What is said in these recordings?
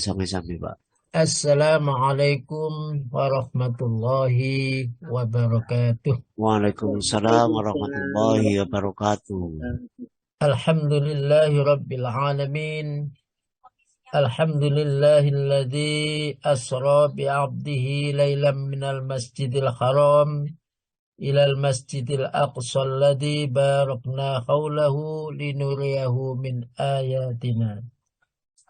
sami-sami, Pak. Assalamualaikum warahmatullahi wabarakatuh. Waalaikumsalam warahmatullahi wabarakatuh. Alhamdulillahi rabbil alamin. Alhamdulillahilladzi asra bi'abdihi laylan minal masjidil haram ilal masjidil aqsa alladzi barakna hawlahu linuriyahu min ayatina.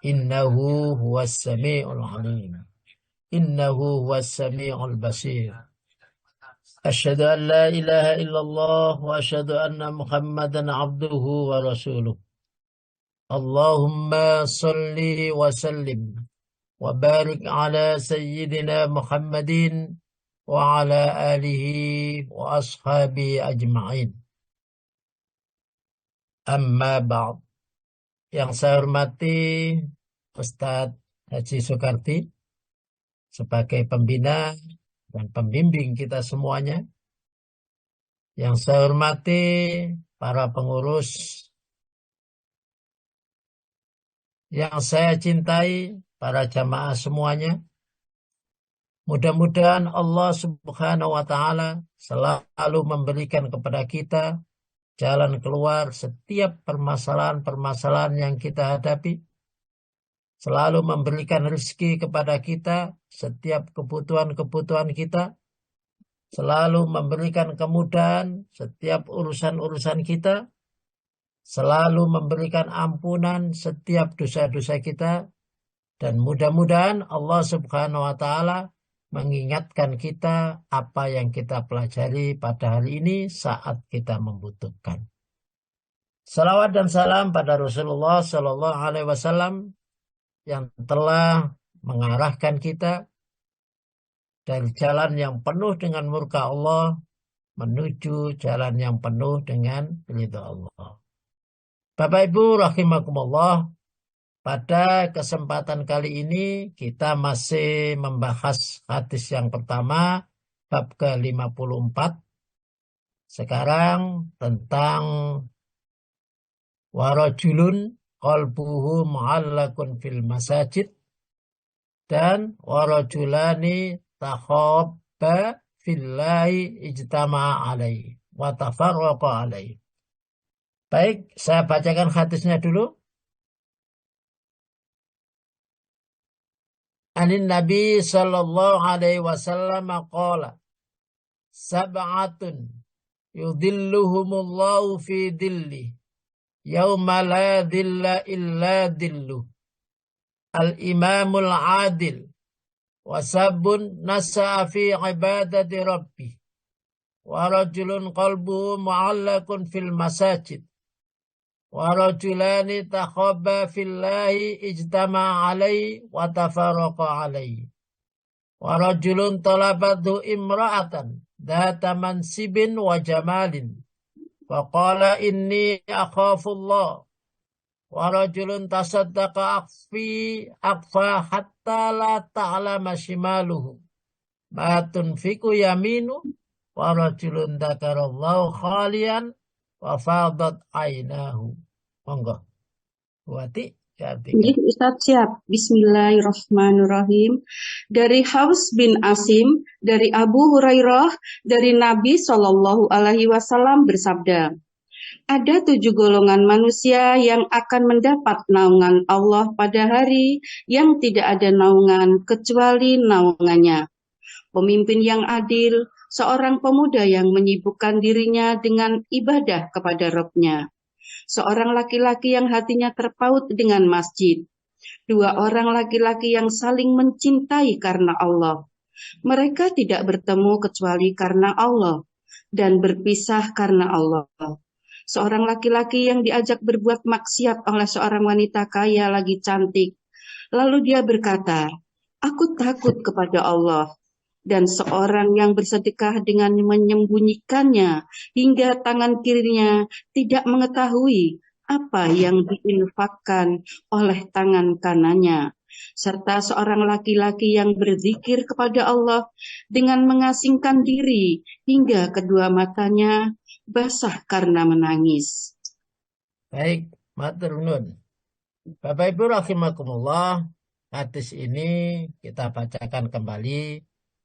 Innahu huwas sami'ul alim. Innahu huwas sami'ul basir. أشهد أن لا إله إلا الله وأشهد أن محمدا عبده ورسوله اللهم صل وسلم وبارك على سيدنا محمد وعلى آله وأصحابه أجمعين. Amma ba'd. Yang saya hormati Ustadz Haji Soekardi sebagai pembina dan pembimbing kita semuanya. Yang saya hormati para pengurus, yang saya cintai para jamaah semuanya. Mudah-mudahan Allah Subhanahu wa Ta'ala selalu memberikan kepada kita jalan keluar setiap permasalahan-permasalahan yang kita hadapi. Selalu memberikan rezeki kepada kita setiap kebutuhan-kebutuhan kita. Selalu memberikan kemudahan setiap urusan-urusan kita. Selalu memberikan ampunan setiap dosa-dosa kita. Dan mudah-mudahan Allah Subhanahu wa Ta'ala mengingatkan kita apa yang kita pelajari pada hari ini saat kita membutuhkan. Salawat dan salam pada Rasulullah Sallallahu Alaihi Wasallam yang telah mengarahkan kita dari jalan yang penuh dengan murka Allah menuju jalan yang penuh dengan ridha Allah. Bapak Ibu rahimakumullah, pada kesempatan kali ini kita masih membahas hadis yang pertama, bab ke-54. Sekarang tentang warajulun qalbuhu mu'allakun fil masajid dan warajulani takhabba fillahi ijtama'a alaihi wa tafarraqa alaihi. Baik, saya bacakan hadisnya dulu. Anin Nabi sallallahu alaihi wasallam qala sab'atun yudhilluhumullahu fi dhilli yauma la dhilla illa dhillu al-imamul adil wa sabun nasa'a fi ibadati rabbih wa rajulun qalbuhu mu'allakun fil masajid wa rajulani takhabba fillahi ijtama'a alaihi wa tafarraqa alaihi wa rajulun talabatu imra'atan dhata mansibin wa jamalin wa qala inni akhafullah wa rajulun tasaddaqa akfa hatta la ta'lama shimaluhu ma tunfiku yaminu wa rajulun dzakarallahu khalian wa fadat ainahu. Monggo. Buati Jadi Ustaz siap. Bismillahirrahmanirrahim. Dari Haus bin Asim, dari Abu Hurairah, dari Nabi Shallallahu Alaihi Wasallam bersabda, ada 7 golongan manusia yang akan mendapat naungan Allah pada hari yang tidak ada naungan kecuali naungannya. Pemimpin yang adil, seorang pemuda yang menyibukkan dirinya dengan ibadah kepada Rabb-Nya. Seorang laki-laki yang hatinya terpaut dengan masjid. 2 orang laki-laki yang saling mencintai karena Allah. Mereka tidak bertemu kecuali karena Allah dan berpisah karena Allah. Seorang laki-laki yang diajak berbuat maksiat oleh seorang wanita kaya lagi cantik. Lalu dia berkata, "Aku takut kepada Allah." Dan seorang yang bersedekah dengan menyembunyikannya hingga tangan kirinya tidak mengetahui apa yang diinfakkan oleh tangan kanannya. Serta seorang laki-laki yang berzikir kepada Allah dengan mengasingkan diri hingga kedua matanya basah karena menangis. Baik, matur nuwun. Bapak Ibu rahimakumullah, hadis ini kita bacakan kembali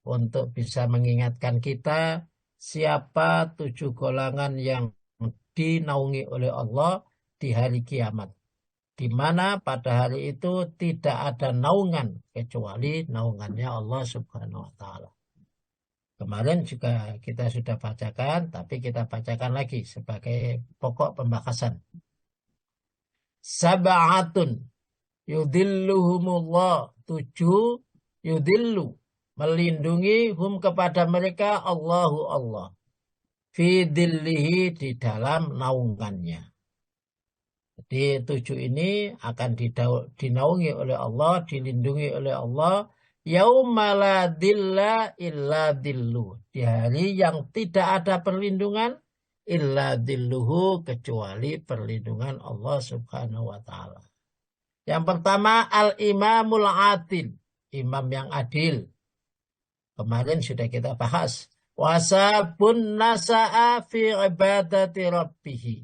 untuk bisa mengingatkan kita siapa 7 golongan yang dinaungi oleh Allah di hari kiamat. Di mana pada hari itu tidak ada naungan kecuali naungannya Allah Subhanahu wa Ta'ala. Kemarin juga kita sudah bacakan, tapi kita bacakan lagi sebagai pokok pembahasan. Sab'atun yudilluhumullah, 7 yudillu, melindungi hum kepada mereka Allahu Allah. Fi dillihi, di dalam naungannya. Jadi 7 ini akan dinaungi oleh Allah, dilindungi oleh Allah. Yaumala dilla illa dillu, di hari yang tidak ada perlindungan illa dilluhu, kecuali perlindungan Allah Subhanahu wa Ta'ala. Yang pertama al-imamul adil, imam yang adil. Kemarin sudah kita bahas. Wasabun nasa'a fi ibadati rabbihi,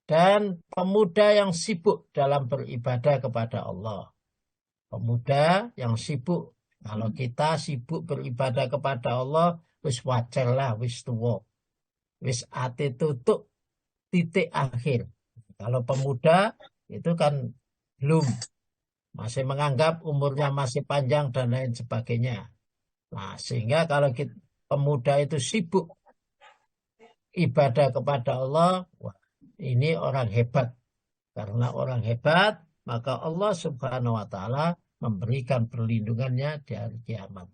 dan pemuda yang sibuk dalam beribadah kepada Allah. Pemuda yang sibuk. Kalau kita sibuk beribadah kepada Allah, wis wajar lah, wis tuwa. Wis ate tutuk, titik akhir. Kalau pemuda itu kan belum, masih menganggap umurnya masih panjang dan lain sebagainya. Nah, sehingga kalau pemuda itu sibuk ibadah kepada Allah, wah, ini orang hebat. Karena orang hebat, maka Allah Subhanahu wa Ta'ala memberikan perlindungannya di hari kiamat.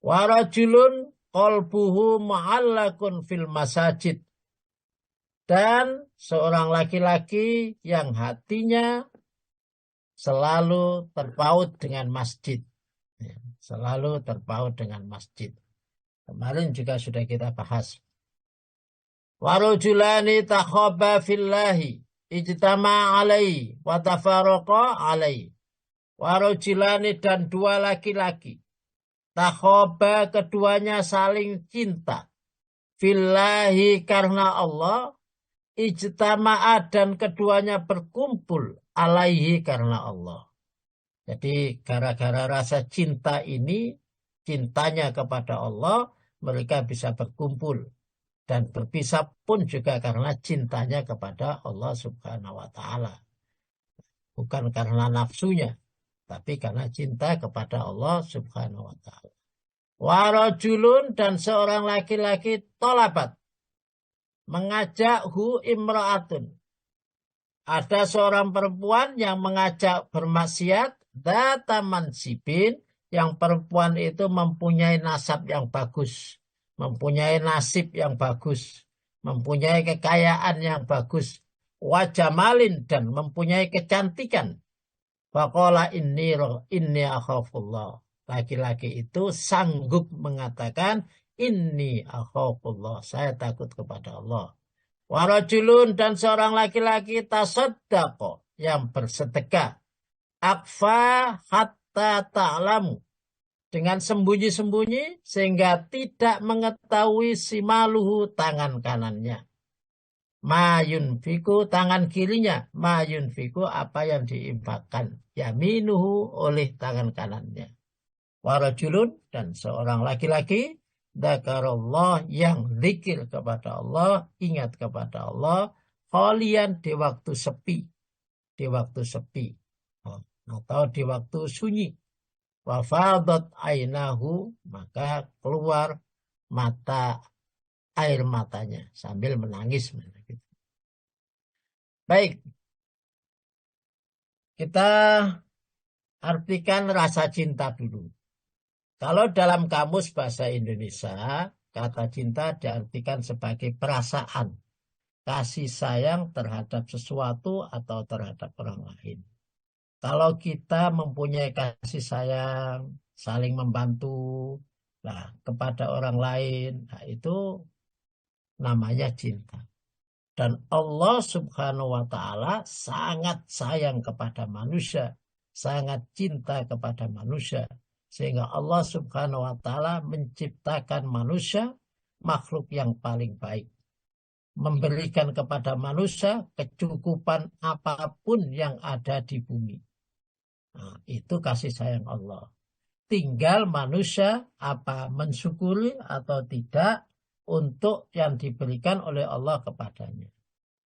Wa rajulun qalbuhu mu'allakun fil masajid, dan seorang laki-laki yang hatinya selalu terpaut dengan masjid. Selalu terpaut dengan masjid. Kemarin juga sudah kita bahas. Wa rajulani takhaba fillahi ijtama alaihi wa tafarraqa alaihi. Warojilani, dan 2 laki-laki. Takhoba, keduanya saling cinta. Fillahi, karena Allah. Ijtama'a, dan keduanya berkumpul. Alaihi, karena Allah. Jadi gara-gara rasa cinta ini, cintanya kepada Allah, mereka bisa berkumpul. Dan berpisah pun juga karena cintanya kepada Allah Subhanahu wa Ta'ala. Bukan karena nafsunya, tapi karena cinta kepada Allah Subhanahu wa Ta'ala. Warajulun, dan seorang laki-laki tolabat, mengajak hu imra'atun. Ada seorang perempuan yang mengajak bermaksiat, data mansibin, yang perempuan itu mempunyai nasab yang bagus, mempunyai nasib yang bagus, mempunyai kekayaan yang bagus, wajamalin, dan mempunyai kecantikan. Faqala inni akhafullah. Laki-laki itu sanggup mengatakan inni akhafullah, saya takut kepada Allah. Warajulun, dan seorang laki-laki tasaddaqa, yang bersedekah. Akfa hatta ta'lamu, dengan sembunyi-sembunyi sehingga tidak mengetahui simaluhu, tangan kanannya. Mayun fiku, tangan kirinya. Mayun fiku, apa yang diinfakkan. Yaminuhu, oleh tangan kanannya. Warajulun, dan seorang laki-laki. Dzakarallah, yang zikir kepada Allah, ingat kepada Allah. Khalian, di waktu sepi. Di waktu sepi. Atau di waktu sunyi. Wafadat ainahu, maka keluar air matanya sambil menangis. Baik, kita artikan rasa cinta dulu. Kalau dalam kamus bahasa Indonesia, kata cinta diartikan sebagai perasaan, kasih sayang terhadap sesuatu atau terhadap orang lain. Kalau kita mempunyai kasih sayang, saling membantu, nah, kepada orang lain, nah, itu namanya cinta. Dan Allah Subhanahu wa Ta'ala sangat sayang kepada manusia, sangat cinta kepada manusia. Sehingga Allah Subhanahu wa Ta'ala menciptakan manusia, makhluk yang paling baik. Memberikan kepada manusia kecukupan apapun yang ada di bumi. Nah, itu kasih sayang Allah. Tinggal manusia apa mensyukuri atau tidak untuk yang diberikan oleh Allah kepadanya.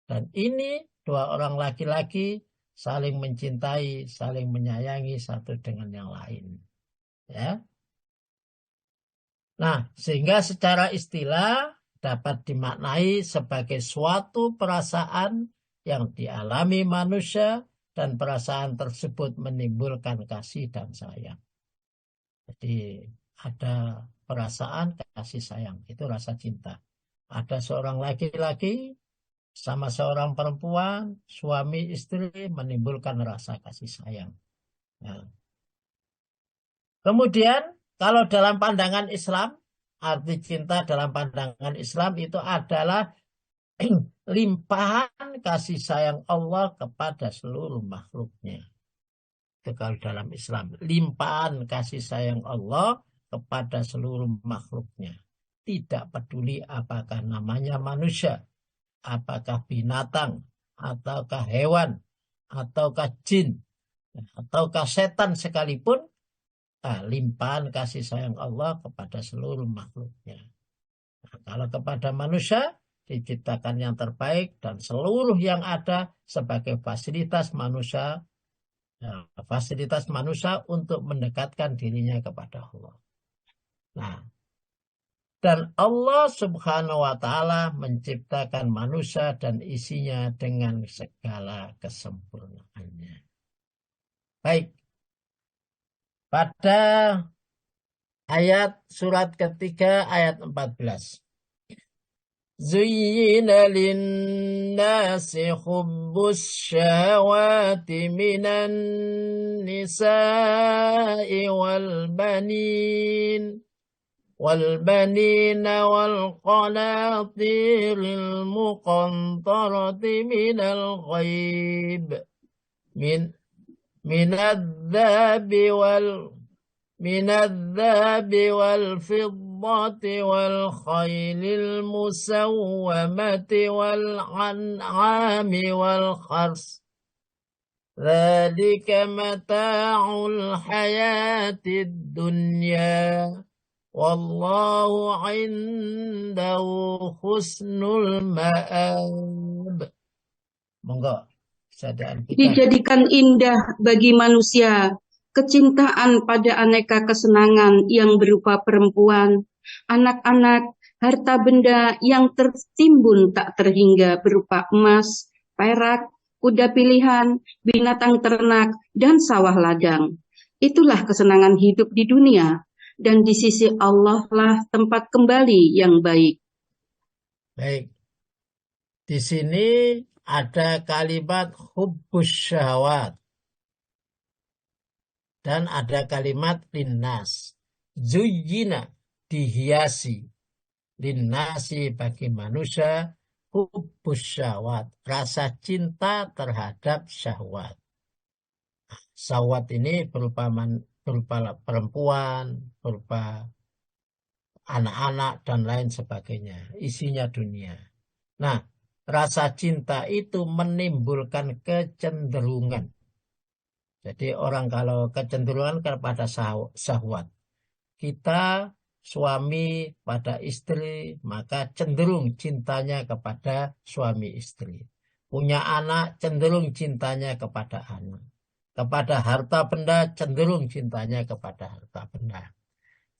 Dan ini dua orang laki-laki saling mencintai, saling menyayangi satu dengan yang lain. Ya. Nah, sehingga secara istilah dapat dimaknai sebagai suatu perasaan yang dialami manusia dan perasaan tersebut menimbulkan kasih dan sayang. Jadi ada perasaan kasih sayang, itu rasa cinta. Ada seorang laki-laki sama seorang perempuan, suami istri menimbulkan rasa kasih sayang. Nah, kemudian kalau dalam pandangan Islam, arti cinta dalam pandangan Islam itu adalah limpahan kasih sayang Allah kepada seluruh makhluknya. Itu kalau dalam Islam, limpahan kasih sayang Allah kepada seluruh makhluknya. Tidak peduli apakah namanya manusia, apakah binatang, ataukah hewan, ataukah jin, ataukah setan sekalipun, limpahan kasih sayang Allah kepada seluruh makhluknya. Nah, kalau kepada manusia, diciptakan yang terbaik dan seluruh yang ada sebagai fasilitas manusia untuk mendekatkan dirinya kepada Allah. Nah, dan Allah Subhanahu wa Ta'ala menciptakan manusia dan isinya dengan segala kesempurnaannya. Baik, pada ayat surat ketiga ayat 14. Zuyyina lin-nasi hubbus syahawati minan nisa'i wal-banin والقناطير المقنطرة من الذهب والفضة والخيل المسومة والأنعام والحرث ذلك متاع الحياة الدنيا Wallahu indahu husnul ma'ab. Monggo, sadaan kita. Dijadikan indah bagi manusia kecintaan pada aneka kesenangan yang berupa perempuan, anak-anak, harta benda yang tertimbun tak terhingga berupa emas, perak, kuda pilihan, binatang ternak, dan sawah ladang. Itulah kesenangan hidup di dunia. Dan di sisi Allah lah tempat kembali yang baik. Baik. Di sini ada kalimat hubbus syahwat. Dan ada kalimat linnas. Zuyyina, dihiasi. Linnasi bagi manusia, hubbus syahwat. Rasa cinta terhadap syahwat. Syahwat ini berupa perempuan, berupa anak-anak, dan lain sebagainya. Isinya dunia. Nah, rasa cinta itu menimbulkan kecenderungan. Jadi orang kalau kecenderungan kepada syahwat. Kita suami pada istri, maka cenderung cintanya kepada suami istri. Punya anak, cenderung cintanya kepada anak. Kepada harta benda, cenderung cintanya kepada harta benda.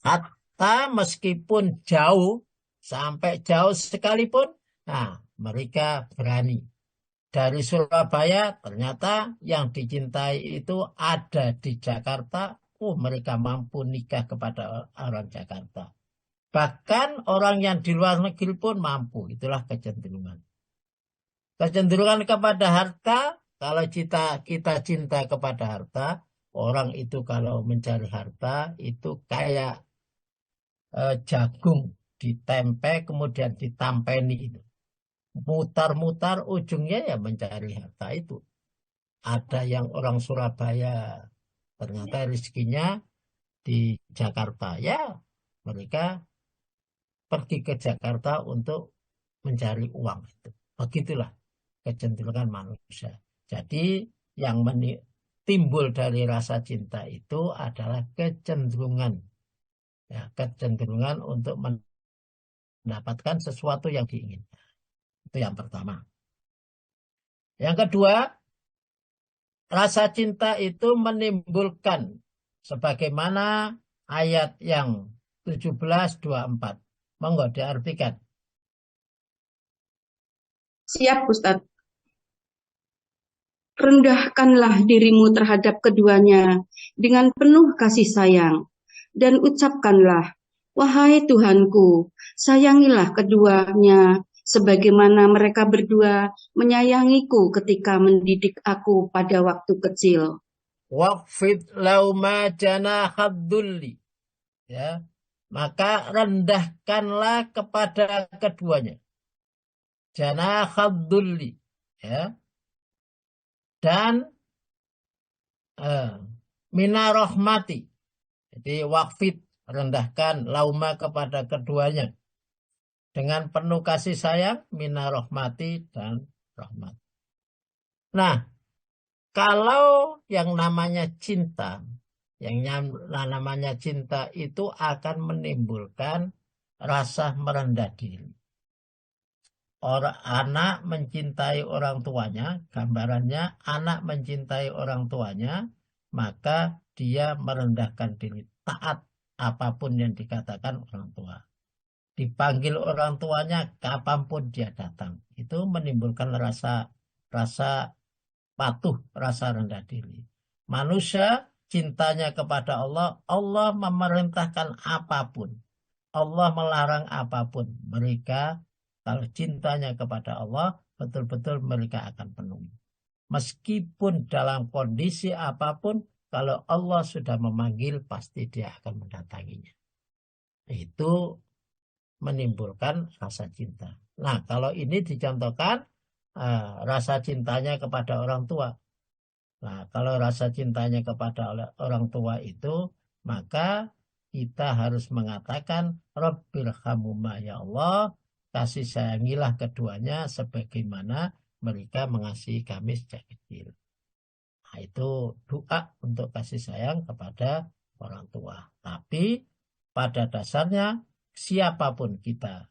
Hatta meskipun jauh, sampai jauh sekalipun, nah mereka berani. Dari Surabaya, ternyata yang dicintai itu ada di Jakarta, mereka mampu nikah kepada orang Jakarta. Bahkan orang yang di luar negeri pun mampu, itulah kecenderungan. Kecenderungan kepada harta, kalau kita cinta kepada harta, orang itu kalau mencari harta itu kayak jagung ditempe kemudian ditampeni itu. Mutar-mutar ujungnya ya mencari harta itu. Ada yang orang Surabaya ternyata rezekinya di Jakarta. Ya mereka pergi ke Jakarta untuk mencari uang itu. Begitulah kecenderungan manusia. Jadi yang timbul dari rasa cinta itu adalah kecenderungan. Ya, kecenderungan untuk mendapatkan sesuatu yang diinginkan. Itu yang pertama. Yang kedua, rasa cinta itu menimbulkan sebagaimana ayat yang 17:24. Monggo diartikan. Siap, Ustadz. Rendahkanlah dirimu terhadap keduanya dengan penuh kasih sayang, dan ucapkanlah, wahai Tuhanku, sayangilah keduanya, sebagaimana mereka berdua menyayangiku ketika mendidik aku pada waktu kecil. Waqfid lauma janahadzulli. Ya, maka rendahkanlah kepada keduanya. Janahadzulli. Ya, dan minarahmati. Jadi waqfid, rendahkan lauma kepada keduanya dengan penuh kasih sayang, minarahmati dan rahmat. Nah, kalau yang namanya cinta, namanya cinta itu akan menimbulkan rasa merendah diri. Anak mencintai orang tuanya, gambarannya anak mencintai orang tuanya, maka dia merendahkan diri, taat apapun yang dikatakan orang tua. Dipanggil orang tuanya kapanpun dia datang. Itu menimbulkan rasa patuh, rasa rendah diri. Manusia cintanya kepada Allah, Allah memerintahkan apapun. Allah melarang apapun. Mereka kalau cintanya kepada Allah, betul-betul mereka akan penuhi. Meskipun dalam kondisi apapun, kalau Allah sudah memanggil, pasti dia akan mendatanginya. Itu menimbulkan rasa cinta. Nah, kalau ini dicontohkan, rasa cintanya kepada orang tua. Nah, kalau rasa cintanya kepada orang tua itu, maka kita harus mengatakan, Rabbirhamhuma ya Allah, kasih sayangilah keduanya sebagaimana mereka mengasihi kami sejak kecil. Nah, itu doa untuk kasih sayang kepada orang tua. Tapi pada dasarnya siapapun kita,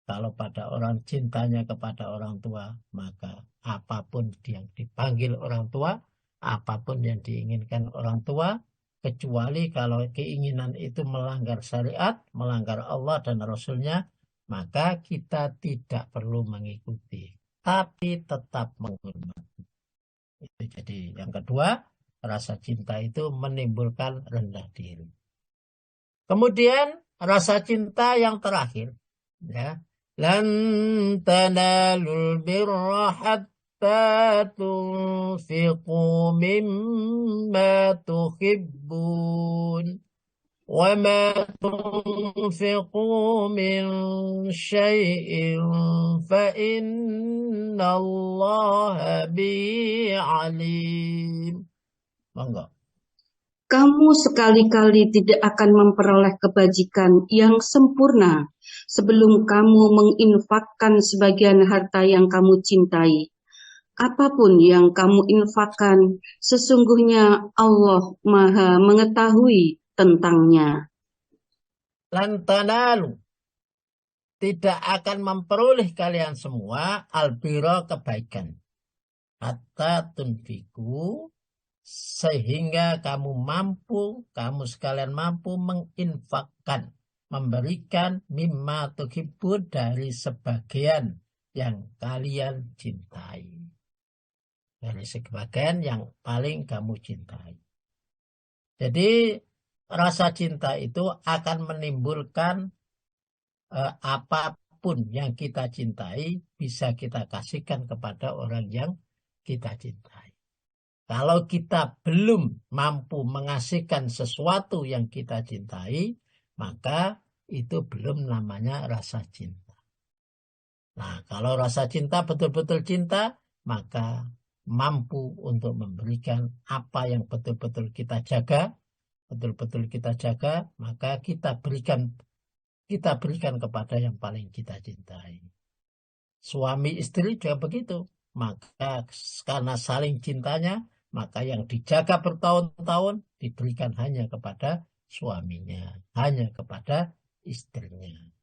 kalau pada orang cintanya kepada orang tua, maka apapun yang dipanggil orang tua, apapun yang diinginkan orang tua, kecuali kalau keinginan itu melanggar syariat, melanggar Allah dan Rasulnya, maka kita tidak perlu mengikuti, tapi tetap menghormati. Itu jadi yang kedua, rasa cinta itu menimbulkan rendah diri. Kemudian rasa cinta yang terakhir, ya, lan tanalul birra hatta tunfiqu mimma tuhibbun wa ma tunfiqu min syai'in fa innallaha bihi alim. Monggo. Kamu sekali-kali tidak akan memperoleh kebajikan yang sempurna sebelum kamu menginfakkan sebagian harta yang kamu cintai. Apapun yang kamu infakkan, sesungguhnya Allah Maha mengetahui tentangnya. Lan tanalu, tidak akan memperoleh kalian semua albiro kebaikan. Hatta tunfiku, sehingga kamu sekalian mampu menginfakkan, memberikan mimma tuhibbun dari sebagian yang kalian cintai. Dari sebagian yang paling kamu cintai. Jadi rasa cinta itu akan menimbulkan apapun yang kita cintai bisa kita kasihkan kepada orang yang kita cintai. Kalau kita belum mampu mengasihkan sesuatu yang kita cintai, maka itu belum namanya rasa cinta. Nah, kalau rasa cinta betul-betul cinta, maka mampu untuk memberikan apa yang betul-betul kita jaga, maka kita berikan kepada yang paling kita cintai. Suami istri juga begitu. Maka karena saling cintanya, maka yang dijaga bertahun-tahun diberikan hanya kepada suaminya, hanya kepada istrinya.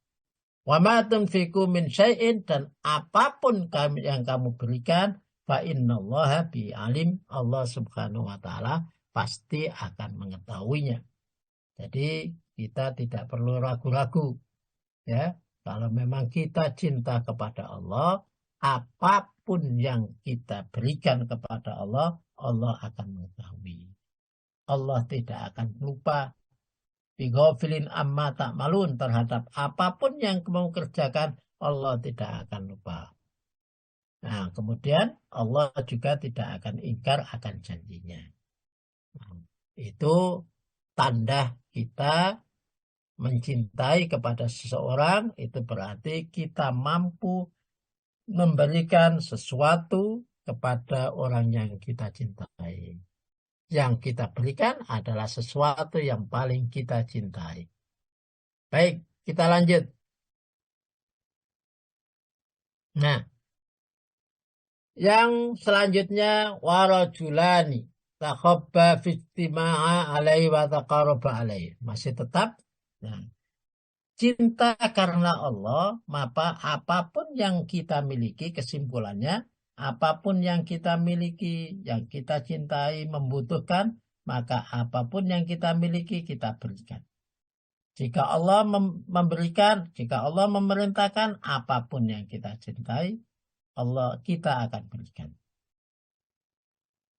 Wa ma tunfiqu min syai'in, dan apapun yang kamu berikan, fa innallaha bi alim, Allah Subhanahu wa taala pasti akan mengetahuinya. Jadi kita tidak perlu ragu-ragu, ya. Kalau memang kita cinta kepada Allah, apapun yang kita berikan kepada Allah, Allah akan mengetahui. Allah tidak akan lupa. Bighafilin amma ta'malun, terhadap apapun yang kamu kerjakan, Allah tidak akan lupa. Nah, kemudian Allah juga tidak akan ingkar akan janjinya. Nah, itu tanda kita mencintai kepada seseorang, itu berarti kita mampu memberikan sesuatu kepada orang yang kita cintai. Yang kita berikan adalah sesuatu yang paling kita cintai. Baik, kita lanjut. Nah, yang selanjutnya, warajulani takhabba fistima'a alaihi wa taqarraba alaihi. Masih tetap. Nah, cinta karena Allah, maka apapun yang kita miliki, kesimpulannya, apapun yang kita miliki, yang kita cintai, membutuhkan, maka apapun yang kita miliki, kita berikan. Jika Allah memberikan, jika Allah memerintahkan, apapun yang kita cintai, kita akan berikan.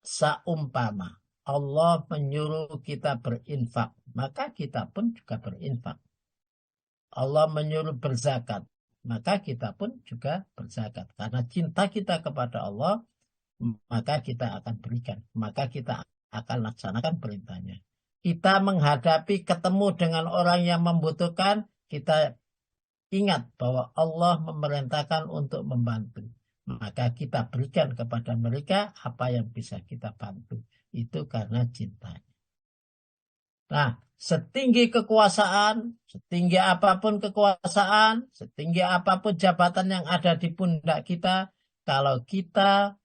Saumpama Allah menyuruh kita berinfak, maka kita pun juga berinfak. Allah menyuruh berzakat, maka kita pun juga berzakat. Karena cinta kita kepada Allah, maka kita akan berikan. Maka kita akan laksanakan perintahnya. Kita menghadapi, ketemu dengan orang yang membutuhkan, kita ingat bahwa Allah memerintahkan untuk membantu. Maka kita berikan kepada mereka apa yang bisa kita bantu. Itu karena cintanya. Nah, setinggi kekuasaan, setinggi apapun kekuasaan, setinggi apapun jabatan yang ada di pundak kita, kalau kita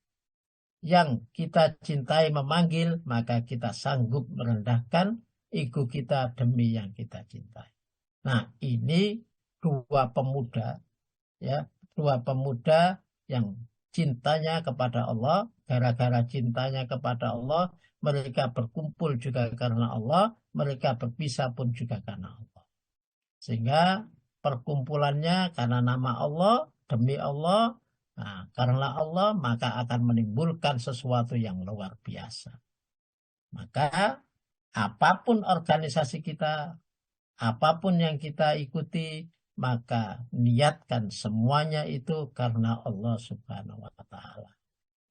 yang kita cintai memanggil, maka kita sanggup merendahkan ego kita demi yang kita cintai. Nah, ini dua pemuda, ya, dua pemuda yang cintanya kepada Allah, gara-gara cintanya kepada Allah, mereka berkumpul juga karena Allah, mereka berpisah pun juga karena Allah. Sehingga perkumpulannya karena nama Allah, demi Allah, nah, karena Allah, maka akan menimbulkan sesuatu yang luar biasa. Maka apapun organisasi kita, apapun yang kita ikuti, maka niatkan semuanya itu karena Allah Subhanahu wa taala.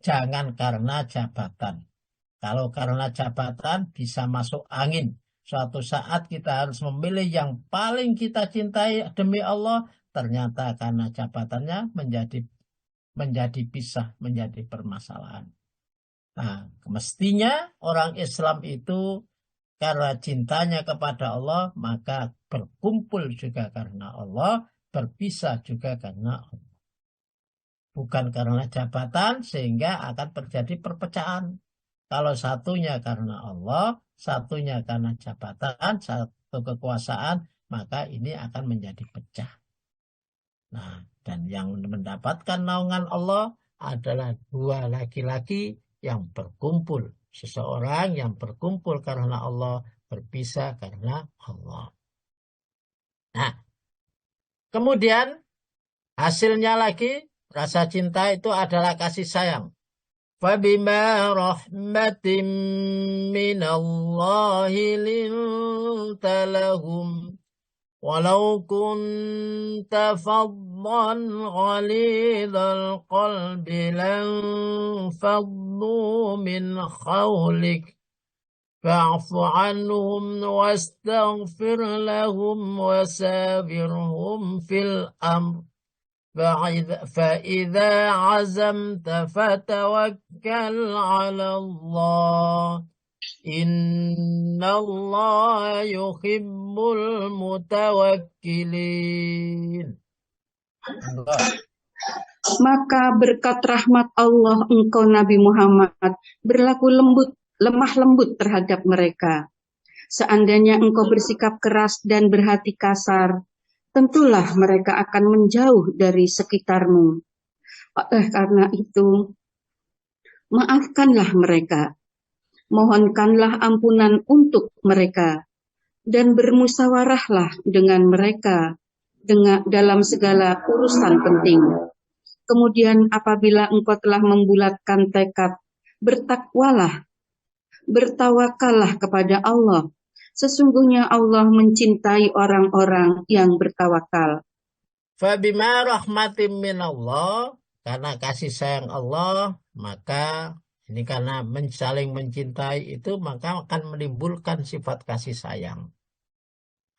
Jangan karena jabatan. Kalau karena jabatan bisa masuk angin. Suatu saat kita harus memilih yang paling kita cintai demi Allah, ternyata karena jabatannya menjadi pisah, menjadi permasalahan. Nah, mestinya orang Islam itu karena cintanya kepada Allah, maka berkumpul juga karena Allah, berpisah juga karena Allah. Bukan karena jabatan, sehingga akan terjadi perpecahan. Kalau satunya karena Allah, satunya karena jabatan, satu kekuasaan, maka ini akan menjadi pecah. Nah, dan yang mendapatkan naungan Allah adalah dua laki-laki yang berkumpul. Seseorang yang berkumpul karena Allah, berpisah karena Allah. Nah, kemudian hasilnya lagi, rasa cinta itu adalah kasih sayang. فَبِمَا رَحْمَةٍ مِّنَ اللَّهِ لِنْتَ لَهُمْ وَلَوْ كُنْتَ فَظًّا غَلِيظَ الْقَلْبِ لَانفَضُّوا مِنْ حَوْلِكَ فَاعْفُ عَنْهُمْ وَاسْتَغْفِرْ لَهُمْ وَسَابِرْهُمْ فِي الْأَمْرِ فإذا عزمت فتوكل على الله إن الله يحب المتوكلين. Maka berkat rahmat Allah engkau Nabi Muhammad berlaku lemah lembut terhadap mereka. Seandainya engkau bersikap keras dan berhati kasar, tentulah mereka akan menjauh dari sekitarmu. Karena itu, maafkanlah mereka, mohonkanlah ampunan untuk mereka, dan bermusyawarahlah dengan mereka dalam segala urusan penting. Kemudian apabila engkau telah membulatkan tekad, bertawakallah kepada Allah. Sesungguhnya Allah mencintai orang-orang yang bertawakal. Fabima rahmatim minallah, karena kasih sayang Allah, maka ini karena saling mencintai itu, maka akan menimbulkan sifat kasih sayang.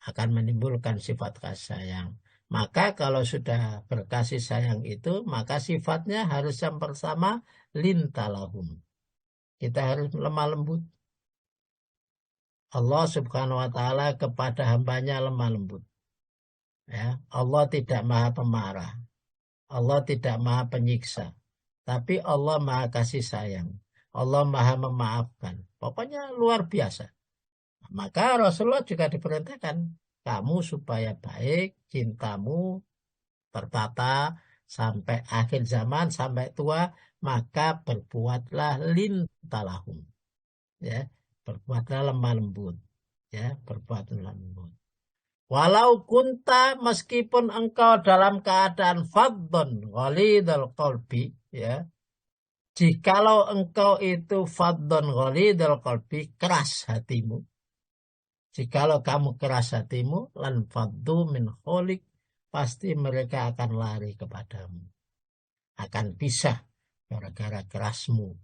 Akan menimbulkan sifat kasih sayang. Maka kalau sudah berkasih sayang itu, maka sifatnya harus yang pertama lintalahum. Kita harus lemah lembut. Allah subhanahu wa ta'ala kepada hambanya lemah lembut. Ya, Allah tidak maha pemarah. Allah tidak maha penyiksa. Tapi Allah maha kasih sayang. Allah maha memaafkan. Pokoknya luar biasa. Maka Rasulullah juga diperintahkan, kamu supaya baik, cintamu tertata sampai akhir zaman, sampai tua, maka berbuatlah lintalahum. Ya, berbuatlah lemah lembut. Ya, berbuatlah lemah lembut. Walau kunta, meskipun engkau dalam keadaan faddon ghalidul qalbi, ya. Jikalau engkau itu faddon ghalidul qalbi, keras hatimu. Jikalau kamu keras hatimu, lan faddu min kholik, pasti mereka akan lari kepadamu. Akan pisah gara-gara kerasmu.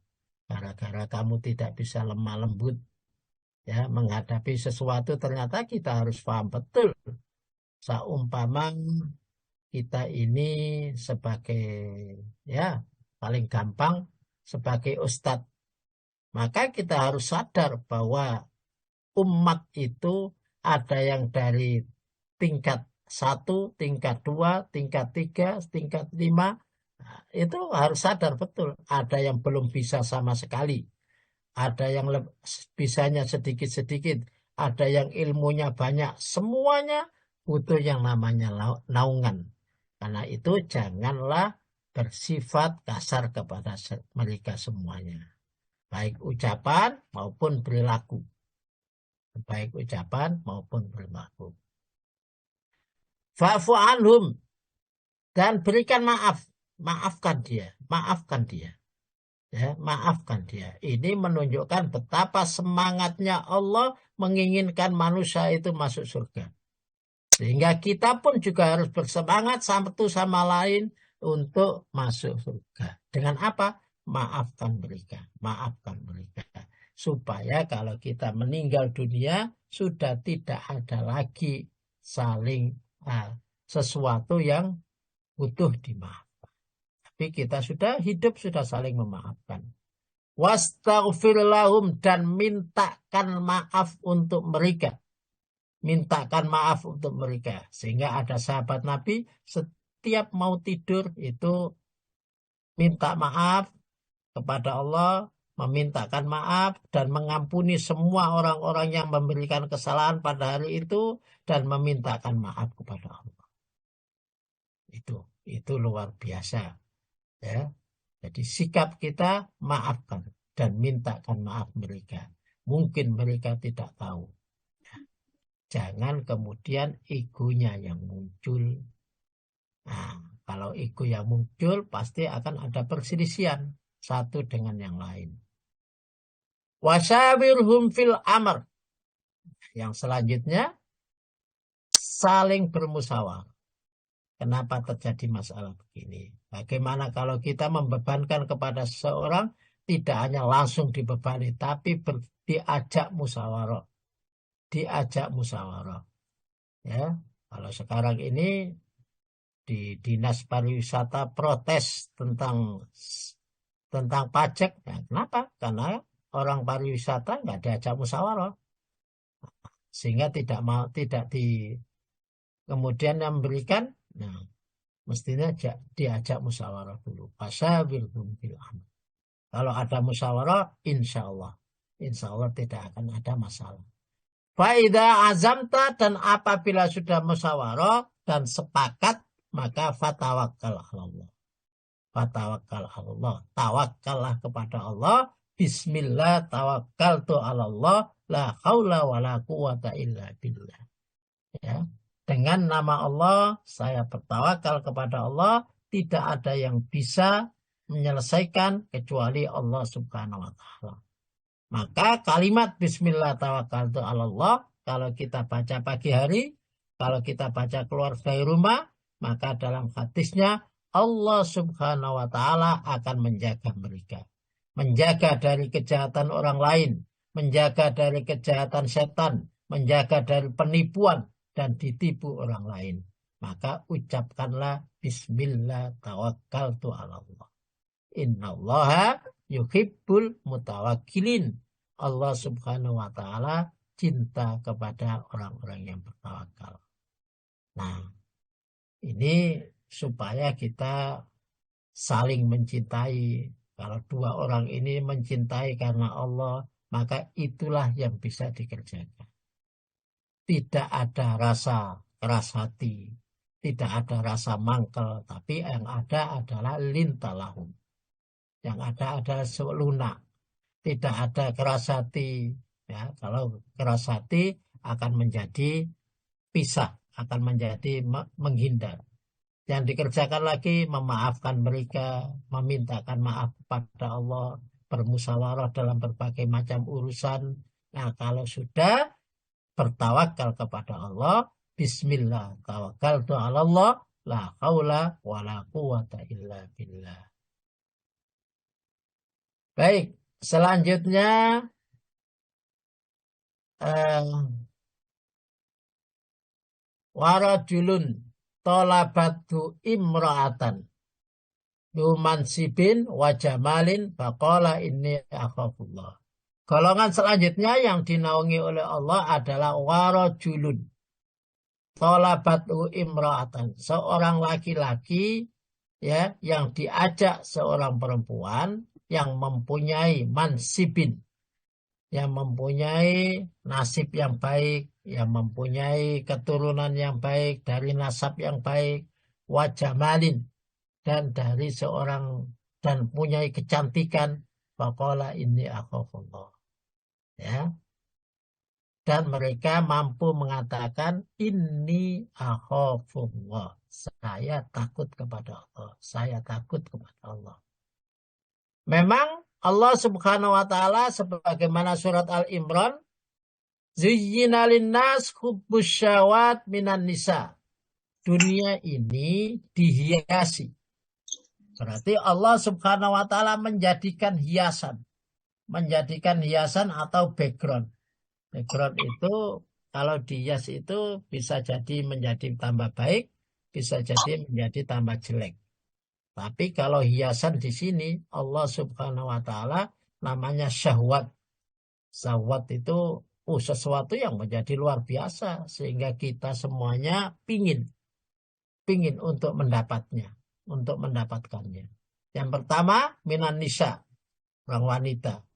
Gara-gara kamu tidak bisa lemah lembut. Ya, menghadapi sesuatu ternyata kita harus paham betul. Seumpama kita ini sebagai, ya paling gampang sebagai ustadz, maka kita harus sadar bahwa umat itu ada yang dari tingkat 1, tingkat 2, tingkat 3, tingkat 5. Nah, itu harus sadar betul. Ada yang belum bisa sama sekali. Ada yang bisanya sedikit-sedikit, ada yang ilmunya banyak, semuanya butuh yang namanya naungan. Karena itu janganlah bersifat kasar kepada mereka semuanya. Baik ucapan maupun perilaku. Baik ucapan maupun perilaku. Fa'fu anhum, dan berikan maaf. Maafkan dia. Maafkan dia. Ya, maafkan dia. Ini menunjukkan betapa semangatnya Allah menginginkan manusia itu masuk surga. Sehingga kita pun juga harus bersemangat satu sama lain untuk masuk surga. Dengan apa? Maafkan mereka. Maafkan mereka. Supaya kalau kita meninggal dunia, sudah tidak ada lagi saling sesuatu yang butuh dimaafkan. Tapi kita sudah hidup, sudah saling memaafkan. Wastaghfir lahum, dan mintakan maaf untuk mereka. Mintakan maaf untuk mereka. Sehingga ada sahabat Nabi, setiap mau tidur itu minta maaf kepada Allah, memintakan maaf dan mengampuni semua orang-orang yang memberikan kesalahan pada hari itu, dan memintakan maaf kepada Allah. Itu luar biasa. Ya, jadi sikap kita maafkan dan mintakan maaf mereka. Mungkin mereka tidak tahu. Jangan kemudian egonya yang muncul. Nah, kalau ego yang muncul pasti akan ada perselisihan satu dengan yang lain. Wasyawirhum fil amr. Yang selanjutnya saling bermusyawarah. Kenapa terjadi masalah begini? Bagaimana kalau kita membebankan kepada seseorang, tidak hanya langsung dibebani, tapi diajak musyawarah. Diajak musyawarah. Ya, kalau sekarang ini di Dinas Pariwisata protes tentang pajak. Ya, kenapa? Karena orang pariwisata nggak diajak musyawarah. Sehingga kemudian yang memberikan. Nah, Mestinya diajak musyawarah dulu. Fasyawirhum fil amr. Kalau ada musyawarah, insya Allah tidak akan ada masalah. Faida azamta, dan apabila sudah musyawarah dan sepakat, maka fatawakkal Allah. Fatawakkal Allah. Tawakkallah kepada Allah. Bismillah tawakkaltu ala Allah. La haula wa la quwata illa billah. Ya. Dengan nama Allah, saya bertawakal kepada Allah. Tidak ada yang bisa menyelesaikan kecuali Allah subhanahu wa ta'ala. Maka kalimat Bismillah tawakkaltu ala Allah, kalau kita baca pagi hari, kalau kita baca keluar dari rumah, maka dalam hadisnya Allah subhanahu wa ta'ala akan menjaga mereka. Menjaga dari kejahatan orang lain, menjaga dari kejahatan setan, menjaga dari penipuan, dan ditipu orang lain. Maka ucapkanlah Bismillah tawakkaltu ala Allah. Innallaha yuhibbul mutawakkilin. Allah subhanahu wa ta'ala cinta kepada orang-orang yang bertawakal. Nah, ini supaya kita saling mencintai. Kalau dua orang ini mencintai karena Allah, maka itulah yang bisa dikerjakan. Tidak ada rasa keras hati, tidak ada rasa mangkel, tapi yang ada adalah lintalahum. Yang ada adalah lunak. Tidak ada keras hati. Ya, kalau keras hati akan menjadi pisah, akan menjadi menghindar. Yang dikerjakan lagi memaafkan mereka, memintakan maaf kepada Allah, bermusyawarah dalam berbagai macam urusan. Nah, kalau sudah bertawakal kepada Allah, Bismillah tawakkaltu ala Allah, la haula wa la quwata illa billah. Baik, selanjutnya warajulun tolabatu imra'atan yumansibin wa jamalin faqala inni akhafullah. Golongan selanjutnya yang dinaungi oleh Allah adalah warajulun tolabatu imra'atan, seorang laki-laki ya yang diajak seorang perempuan yang mempunyai mansibin, yang mempunyai nasib yang baik, yang mempunyai keturunan yang baik, dari nasab yang baik, wajamalin, dan dari seorang, dan punya kecantikan, faqala inni akhafullah. Ya. Dan mereka mampu mengatakan inni akhafullah. Saya takut kepada Allah. Saya takut kepada Allah. Memang Allah subhanahu wa ta'ala sebagaimana surat Al-Imran, zuyyina linnas hubbus syawat minan nisa. Dunia ini dihiasi. Berarti Allah subhanahu wa ta'ala menjadikan hiasan. Menjadikan hiasan atau background. Background itu kalau dihias itu bisa jadi menjadi tambah baik, bisa jadi menjadi tambah jelek. Tapi kalau hiasan di sini Allah subhanahu wa ta'ala namanya syahwat. Syahwat itu sesuatu yang menjadi luar biasa sehingga kita semuanya pingin untuk mendapatkannya. Yang pertama minan nisa, orang wanita.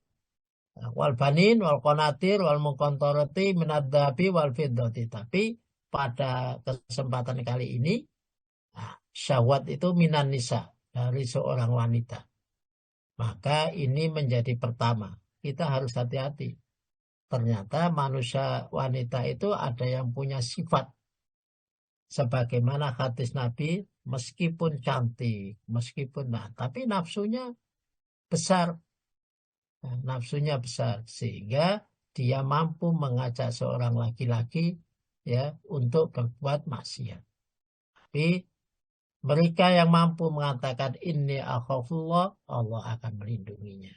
Wal banin wal qanatir wal muqantarati minad dhahabi wal fiddati. Tapi pada kesempatan kali ini syahwat itu minan nisa, dari seorang wanita. Maka ini menjadi pertama. Kita harus hati-hati. Ternyata manusia wanita itu ada yang punya sifat. Sebagaimana hadis Nabi, meskipun cantik, tapi nafsunya besar. Nafsunya besar. Sehingga dia mampu mengajak seorang laki-laki ya untuk berbuat maksiat. Tapi mereka yang mampu mengatakan inni akhafullah, Allah akan melindunginya.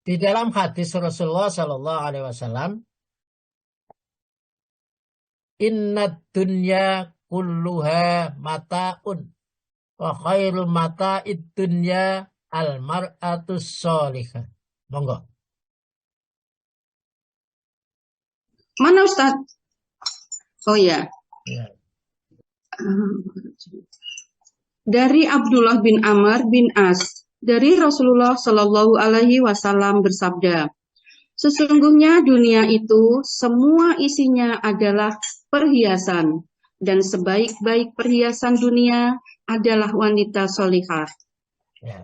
Di dalam hadis Rasulullah Sallallahu Alaihi Wasallam, innad dunya kulluha mata'un wa khairul mata'id dunya al mar'atus sholihah. Monggo. Mana Ustaz? Oh ya. Ya. Dari Abdullah bin Amr bin As, dari Rasulullah Shallallahu Alaihi Wasallam bersabda, sesungguhnya dunia itu semua isinya adalah perhiasan, dan sebaik-baik perhiasan dunia adalah wanita solihah. Ya.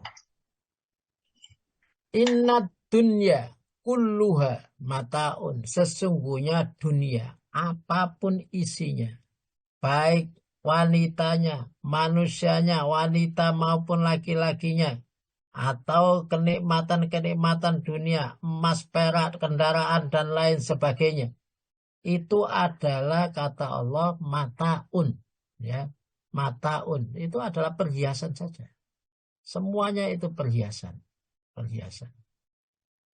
Inna dunya kulluha mataun. Sesungguhnya dunia, apapun isinya, baik wanitanya, manusianya, wanita maupun laki-lakinya, atau kenikmatan-kenikmatan dunia, emas, perak, kendaraan, dan lain sebagainya. Itu adalah kata Allah mataun. Ya, mataun. Itu adalah perhiasan saja. Semuanya itu perhiasan. Perhiasan.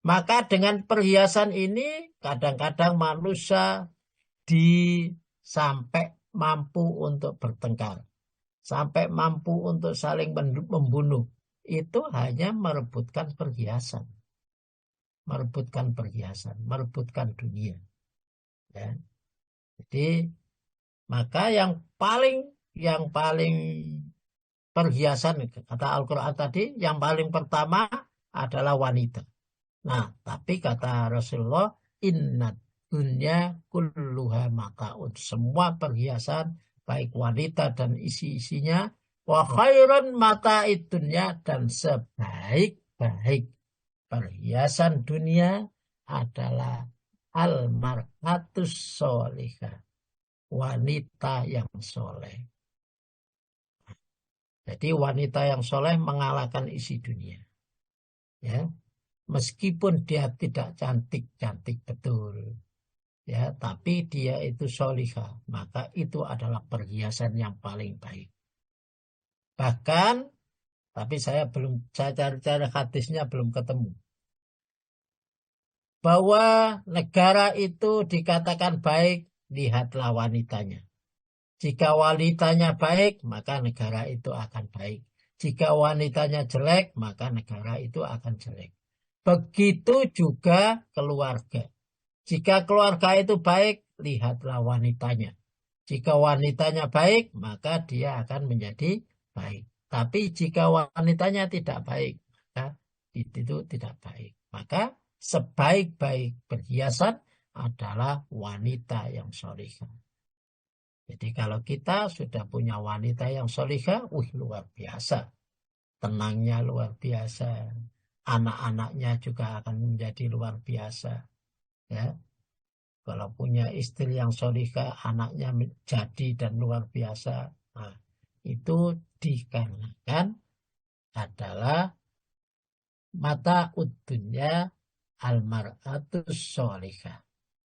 Maka dengan perhiasan ini kadang-kadang manusia sampai mampu untuk bertengkar, sampai mampu untuk saling membunuh. Itu hanya merebutkan perhiasan, merebutkan dunia. Ya. Jadi maka yang paling perhiasan kata Al-Quran tadi, yang paling pertama adalah wanita. Nah, tapi kata Rasulullah, inna dunya kulluha mataun. Semua perhiasan, baik wanita dan isi-isinya, wa khairun mata'id dunya, dan sebaik-baik perhiasan dunia adalah al-mar'atus sholihah, wanita yang soleh. Jadi wanita yang soleh mengalahkan isi dunia. Ya. Meskipun dia tidak cantik-cantik betul, ya, tapi dia itu solihah, maka itu adalah perhiasan yang paling baik. Bahkan, tapi saya cari-cari hadisnya belum ketemu, bahwa negara itu dikatakan baik, lihatlah wanitanya. Jika wanitanya baik, maka negara itu akan baik. Jika wanitanya jelek, maka negara itu akan jelek. Begitu juga keluarga. Jika keluarga itu baik, lihatlah wanitanya. Jika wanitanya baik, maka dia akan menjadi baik. Tapi jika wanitanya tidak baik, maka itu tidak baik. Maka sebaik-baik perhiasan adalah wanita yang solihah. Jadi kalau kita sudah punya wanita yang solihah, luar biasa. Tenangnya luar biasa. Anak-anaknya juga akan menjadi luar biasa. Ya, kalau punya istri yang solihah, anaknya jadi dan luar biasa. Nah, itu dikarenakan adalah mata udunya al-mar'atus solihah.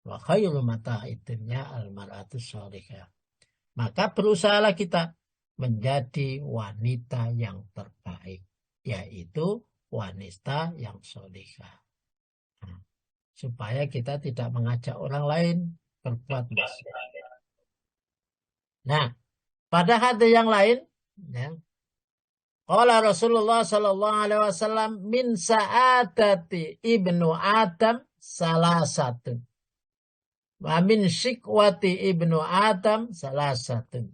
Wa khairu mata itunya al-mar'atus solihah. Maka berusahalah kita menjadi wanita yang terbaik, yaitu wanita yang solihah. Nah, supaya kita tidak mengajak orang lain berbuat maksiat. Nah, pada hadis yang lain, ya, qala Rasulullah sallallahu alaihi wasallam, min sa'adati ibnu Adam salasatun. Wa min syikwati ibnu Adam salasatun.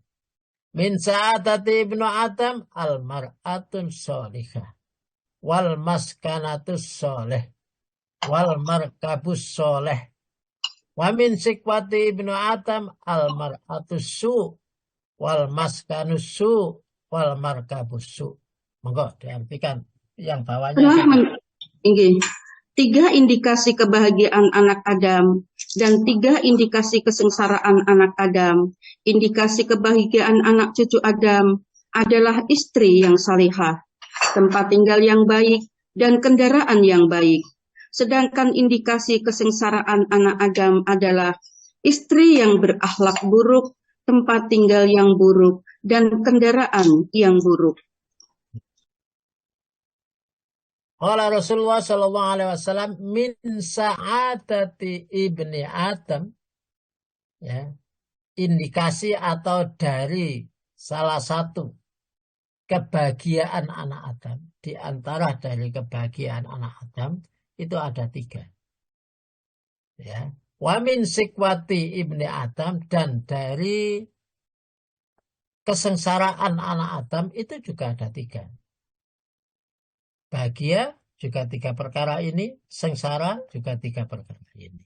Min sa'adati ibnu Adam al-mar'atun sholihah. Wal maskanatus sholih. Wal markabus sholih. Wa min syikwati ibnu Adam al-mar'atus su. Wal maskanus su. Wal markabus su. Monggo diartikan yang bawahnya. Inggih. 3 indikasi kebahagiaan anak Adam dan 3 indikasi kesengsaraan anak Adam. Indikasi kebahagiaan anak cucu Adam adalah istri yang salihah, tempat tinggal yang baik, dan kendaraan yang baik. Sedangkan indikasi kesengsaraan anak Adam adalah istri yang berakhlak buruk, tempat tinggal yang buruk, dan kendaraan yang buruk. Qala Rasulullah sallallahu alaihi wasallam, min sa'adati ibni Adam, ya, indikasi atau dari salah satu kebahagiaan anak Adam, di antara dari kebahagiaan anak Adam itu ada 3. Ya, wa min sikwati ibni Adam, dan dari kesengsaraan anak Adam itu juga ada 3. Bahagia juga 3 perkara ini, sengsara juga 3 perkara ini.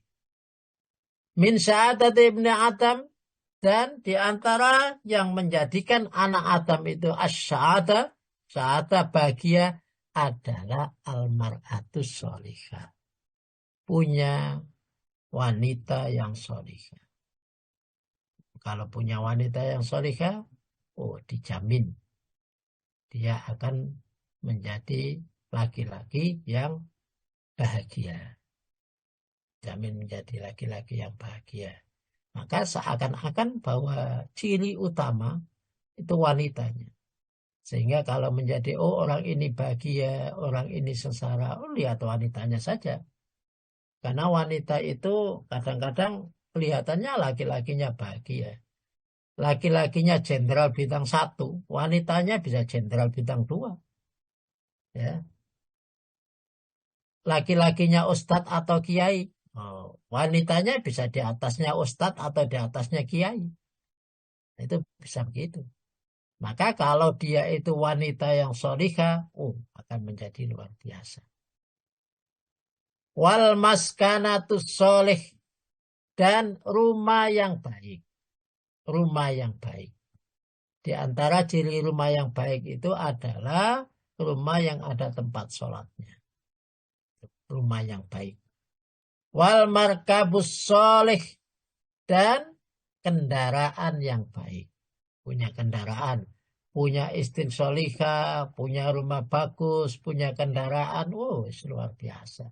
Min sya'adat ibni Adam, dan diantara yang menjadikan anak Adam itu asy'ada, sya'ada bahagia, adalah almar'atus sholihah. Punya wanita yang sholihah. Kalau punya wanita yang sholihah, dijamin dia akan menjadi laki-laki yang bahagia. Jamin menjadi laki-laki yang bahagia. Maka seakan-akan bahwa ciri utama itu wanitanya. Sehingga kalau menjadi orang ini bahagia, orang ini sengsara, lihat wanitanya saja. Karena wanita itu kadang-kadang kelihatannya laki-lakinya bahagia. Laki-lakinya jenderal bintang 1, wanitanya bisa jenderal bintang 2. Ya. Laki-lakinya ustadz atau kiai, wanitanya bisa di atasnya ustadz atau di atasnya kiai. Itu bisa begitu. Maka kalau dia itu wanita yang sholihah, akan menjadi luar biasa. Wal maskanatus sholih, dan rumah yang baik. Rumah yang baik. Di antara ciri rumah yang baik itu adalah rumah yang ada tempat sholatnya. Rumah yang baik. Wal markabus sholih, dan kendaraan yang baik. Punya kendaraan, punya istri sholihah, punya rumah bagus, punya kendaraan, luar biasa.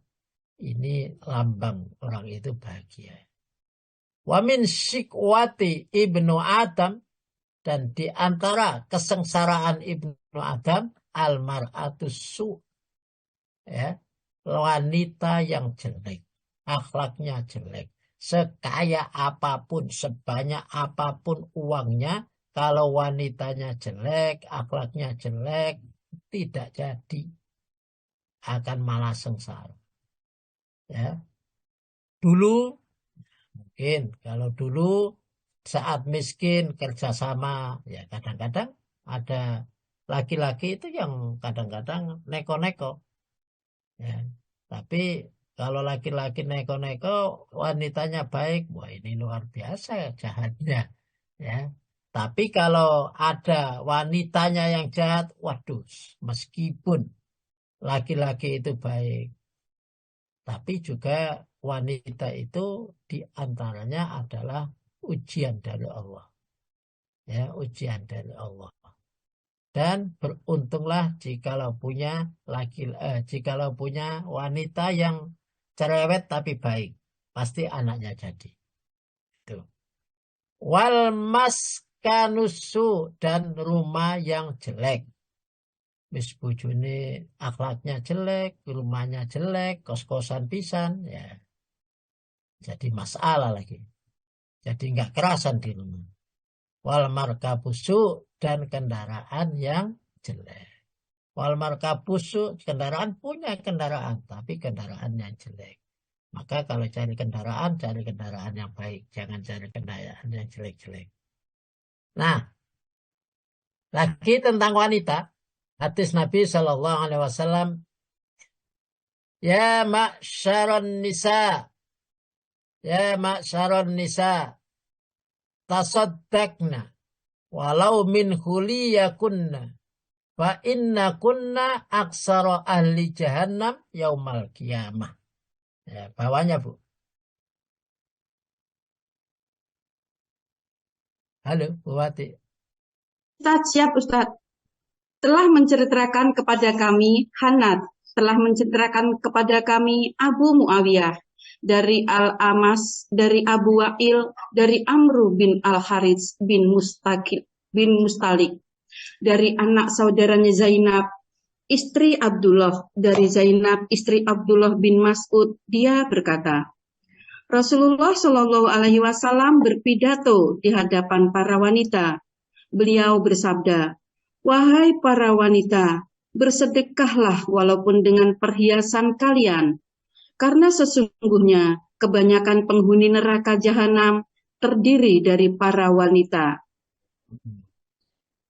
Ini lambang orang itu bahagia. Wa min syikwati ibnu Adam, dan di antara kesengsaraan ibnu Adam, almar'atus su, ya, wanita yang jelek, akhlaknya jelek. Sekaya apapun, sebanyak apapun uangnya, kalau wanitanya jelek, akhlaknya jelek, tidak jadi. Akan malah sengsara. Ya. Dulu, mungkin kalau dulu saat miskin kerjasama, ya kadang-kadang ada laki-laki itu yang kadang-kadang neko-neko. Ya. Tapi kalau laki-laki neko-neko, wanitanya baik, wah ini luar biasa jahatnya. Ya. Tapi kalau ada wanitanya yang jahat, waduh, meskipun laki-laki itu baik, tapi juga wanita itu diantaranya adalah ujian dari Allah. Ya, ujian dari Allah. Dan beruntunglah jikalau punya jikalau punya wanita yang cerewet tapi baik, pasti anaknya jadi. Itu. Wal maskanusu, dan rumah yang jelek. Wis bojone akhlaknya jelek, rumahnya jelek, kos-kosan pisan, ya. Jadi masalah lagi. Jadi nggak kerasan di rumah. Wal markabusu, dan kendaraan yang jelek. Wal markabusu, kendaraan, punya kendaraan, tapi kendaraan yang jelek. Maka kalau cari kendaraan yang baik, jangan cari kendaraan yang jelek-jelek. Nah, lagi tentang wanita, hadis Nabi Shallallahu Alaihi Wasallam, ya ma'syaron nisa, ya ma'syaron nisa, tasaddaqna walau min huliyakunna, fa inna kunna aksara ahli jahannam yaumal qiyamah. Ya, bawahnya Bu. Halo Bu Wati. Ustadz, siap Ustadz. Telah menceritakan kepada kami Hanad, telah menceritakan kepada kami Abu Muawiyah, dari Al-Amas, dari Abu Wa'il, dari Amru bin Al-Harits bin Mustalik, dari anak saudaranya Zainab, istri Abdullah, dari Zainab, istri Abdullah bin Mas'ud. Dia berkata, Rasulullah Shallallahu Alaihi Wasallam berpidato di hadapan para wanita. Beliau bersabda, wahai para wanita, bersedekahlah walaupun dengan perhiasan kalian, karena sesungguhnya kebanyakan penghuni neraka jahanam terdiri dari para wanita.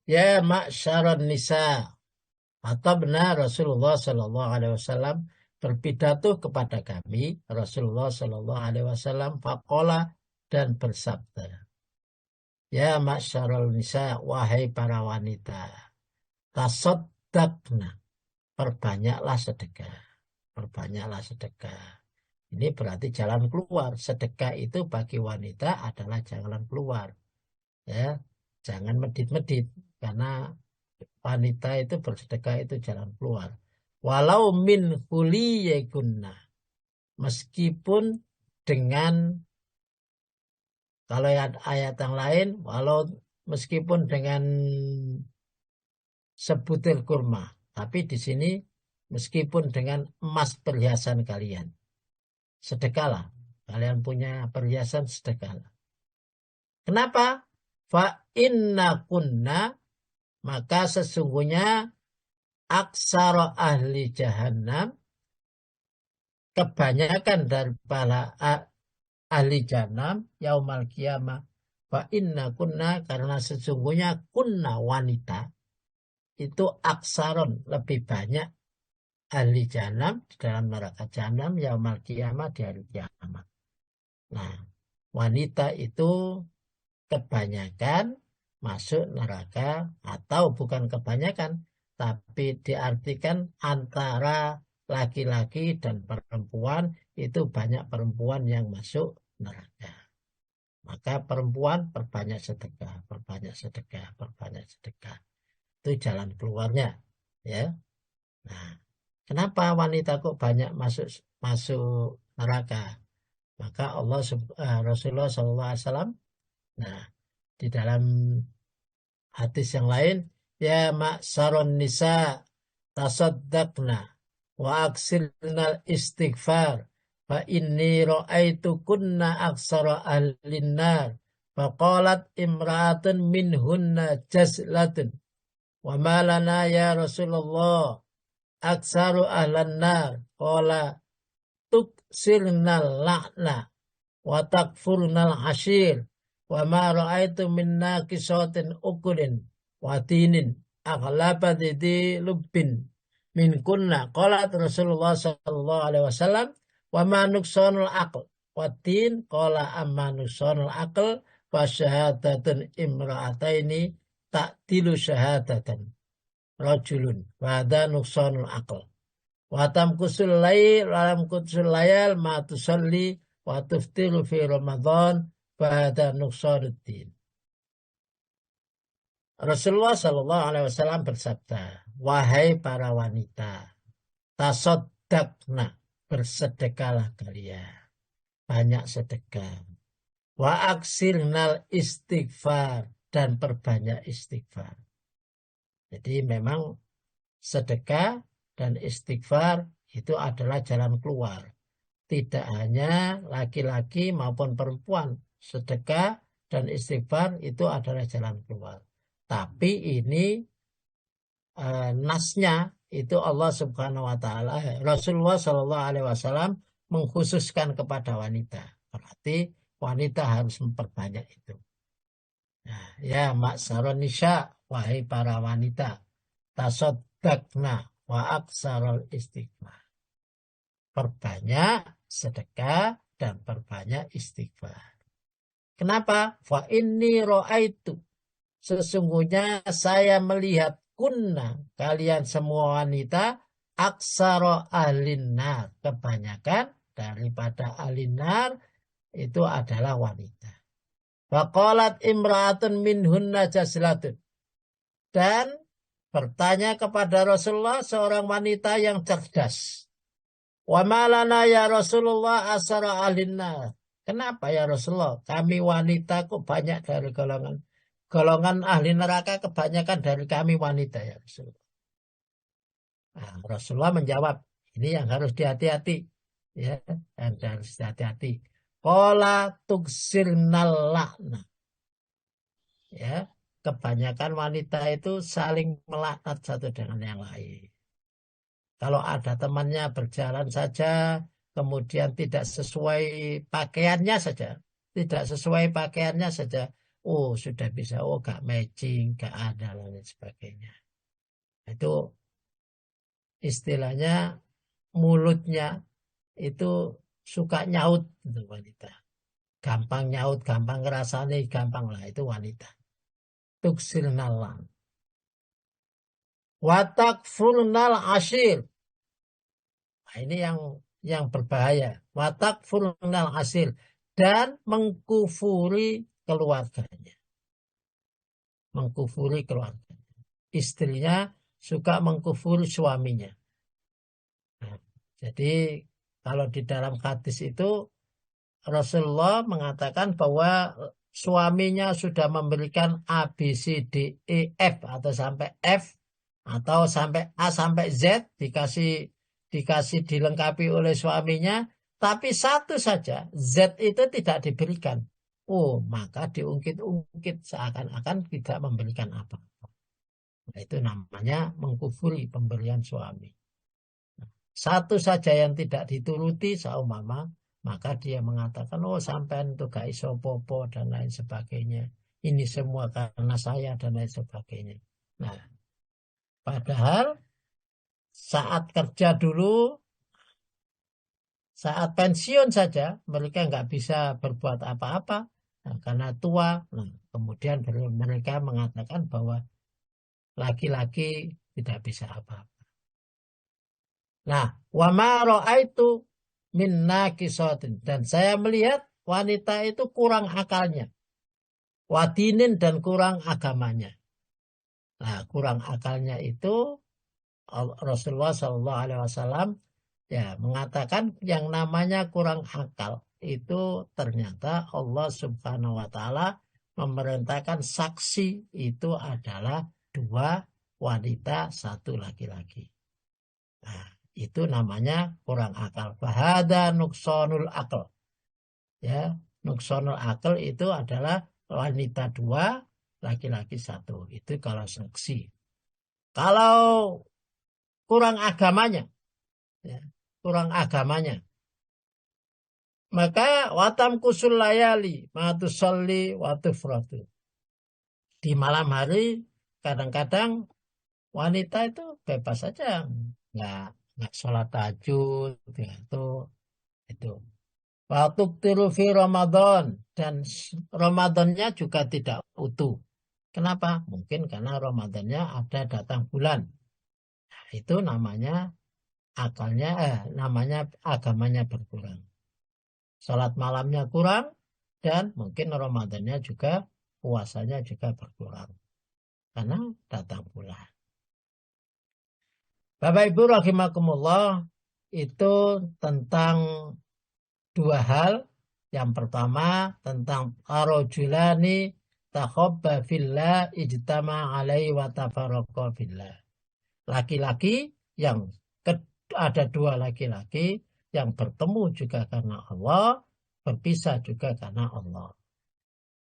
Ya ma'syaron nisa. Atau benar Rasulullah Shallallahu Alaihi Wasallam berpidato kepada kami, Rasulullah Shallallahu Alaihi Wasallam faqala dan bersabda, ya ma'syarul nisa, wahai para wanita, tasaddaqna, perbanyaklah sedekah, perbanyaklah sedekah. Ini berarti jalan keluar. Sedekah itu bagi wanita adalah jalan keluar. Ya, jangan medit-medit karena wanita itu bersedekah itu jalan keluar. Walau min huliyekunna, meskipun dengan, kalau ayat yang lain, walau meskipun dengan sebutir kurma, tapi di sini meskipun dengan emas perhiasan kalian, sedekahlah. Kalian punya perhiasan, sedekahlah. Kenapa? Fa inna kunna, maka sesungguhnya aksara ahli jahannam, kebanyakan daripada ahli jahannam yaumal qiyamah, fa inna kunna, karena sesungguhnya kunna wanita itu aksaron, lebih banyak ahli jahannam di dalam neraka jahannam yaumal qiyamah, di hari kiamat. Nah, wanita itu kebanyakan masuk neraka, atau bukan kebanyakan, tapi diartikan antara laki-laki dan perempuan itu banyak perempuan yang masuk neraka. Maka perempuan perbanyak sedekah, perbanyak sedekah, perbanyak sedekah. Itu jalan keluarnya, ya. Nah, kenapa wanita kok banyak masuk neraka? Maka Rasulullah SAW, nah, di dalam hadis yang lain, ya ma'saron nisa tasaddaqna wa aksirnal istighfar fa inni ra'aitu kunna aksara ahlin nar fa qalat imra'atun minhunna jazlatun wa malana ya Rasulullah aksaru ahlan nar qala tuksirnal la'na wa takfurnal ashir wa ma ra'aitu min naqisatin ukulin wa dinin aghlaba di lubbin min kunna. Qalat Rasulullah sallallahu alaihi wasallam wa ma nuqsanul aql wa din qala amma nuqsanul aql fa syahadatun imra'ataini ta'dilu syahadatan rajulun wa hadha nuqsanul aql wa tamkusul layal ma tusalli wa tuftiru fi Ramadan pada nuksaruddin. Rasulullah Shallallahu Alaihi Wasallam bersabda, wahai para wanita, tasaddaqna, bersedekahlah kalian, banyak sedekah. Wa aksirnal istighfar, dan perbanyak istighfar. Jadi memang sedekah dan istighfar itu adalah jalan keluar. Tidak hanya laki-laki maupun perempuan. Sedekah dan istighfar itu adalah jalan keluar. Tapi ini nasnya itu Allah Subhanahu Wa Taala, Rasulullah Shallallahu Alaihi Wasallam mengkhususkan kepada wanita. Berarti wanita harus memperbanyak itu. Nah, ya ma'syaron nisa, wahai para wanita, tasaddaqna wa aksarul istighfar. Perbanyak sedekah dan perbanyak istighfar. Kenapa? Fa inni ra'aitu, sesungguhnya saya melihat kunna, kalian semua wanita, aksara ahlin nar, kebanyakan daripada ahlin nar itu adalah wanita. Faqalat imra'atun minhunna jazlatun, dan bertanya kepada Rasulullah seorang wanita yang cerdas. Wa malana ya Rasulullah asara alinna. Kenapa ya Rasulullah? Kami wanita kok banyak dari golongan ahli neraka, kebanyakan dari kami wanita ya Rasulullah. Nah, Rasulullah menjawab, ini yang harus dihati-hati, ya, yang harus dihati-hati. Qala tuksirnal la'na. Ya, kebanyakan wanita itu saling melaknat satu dengan yang lain. Kalau ada temannya berjalan saja, kemudian tidak sesuai pakaiannya saja, oh sudah bisa, oh gak matching, gak ada dan lain sebagainya. Itu istilahnya mulutnya itu suka nyaut itu wanita. Gampang nyaut, gampang ngerasani, gampang lah itu wanita. Tuksil nalang. Watak furnal asir. Nah, ini yang berbahaya. Watak furnal asir dan mengkufuri keluarganya. Mengkufuri keluarganya. Istrinya suka mengkufuri suaminya. Nah, jadi kalau di dalam hadis itu Rasulullah mengatakan bahwa suaminya sudah memberikan A, B, C, D, E, F atau sampai F atau sampai A sampai Z dikasih dilengkapi oleh suaminya, tapi satu saja Z itu tidak diberikan. Oh, maka diungkit-ungkit seakan-akan tidak memberikan apa. Nah, itu namanya mengkufuri pemberian suami. Satu saja yang tidak dituruti saumpama, maka dia mengatakan, oh sampean itu gak iso popo dan lain sebagainya. Ini semua karena saya dan lain sebagainya. Nah, padahal saat kerja dulu, saat pensiun saja, mereka nggak bisa berbuat apa-apa. Nah, karena tua, nah, kemudian mereka mengatakan bahwa laki-laki tidak bisa apa-apa. Nah, wa ma ra'aitu min naqisatin, dan saya melihat wanita itu kurang akalnya, wadinin dan kurang agamanya. Nah, kurang akalnya itu Rasulullah SAW ya mengatakan yang namanya kurang akal itu ternyata Allah Subhanahu Wa Taala memerintahkan saksi itu adalah 2 wanita 1 laki-laki. Nah, itu namanya kurang akal. Bahada nuksonul akal. Ya, nuksonul akal itu adalah wanita 2, laki-laki 1. Itu kalau saksi. Kalau kurang agamanya, ya, kurang agamanya, maka watam kusul layali, matusolli watufratu. Di malam hari kadang-kadang wanita itu bebas saja, nggak sholat tahajud, ya, itu. Waktu fi Ramadan, dan Ramadannya juga tidak utuh. Kenapa? Mungkin karena Ramadannya ada datang bulan. Nah, itu namanya namanya agamanya berkurang. Sholat malamnya kurang dan mungkin Ramadannya juga puasanya juga berkurang karena datang bulan. Bapak Ibu rahimakumullah, itu tentang 2 hal. Yang pertama tentang arojulani takhobba fillah ijtama alaihi wa tafarraqa fillah. Laki-laki yang ada 2 laki-laki yang bertemu juga karena Allah, berpisah juga karena Allah.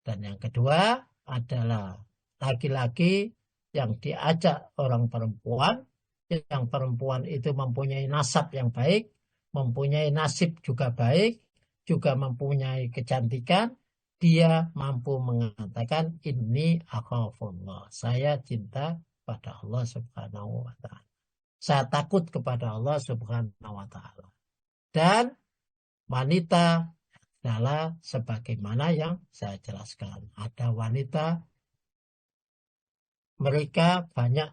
Dan yang kedua adalah laki-laki yang diajak orang perempuan, yang perempuan itu mempunyai nasab yang baik, mempunyai nasib juga baik, juga mempunyai kecantikan, dia mampu mengatakan ini akhafullah, saya cinta pada Allah Subhanahu wa Ta'ala. Saya takut kepada Allah Subhanahu wa Ta'ala. Dan wanita adalah sebagaimana yang saya jelaskan. Ada wanita, mereka banyak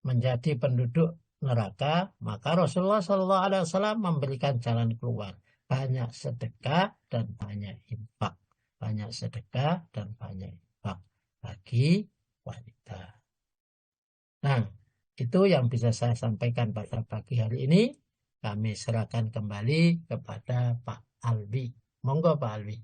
menjadi penduduk neraka, maka Rasulullah SAW memberikan jalan keluar. Banyak sedekah dan banyak infak. Banyak sedekah dan banyak infak bagi wanita. Nah, itu yang bisa saya sampaikan pada pagi hari ini. Kami serahkan kembali kepada Pak Alwi. Monggo Pak Alwi.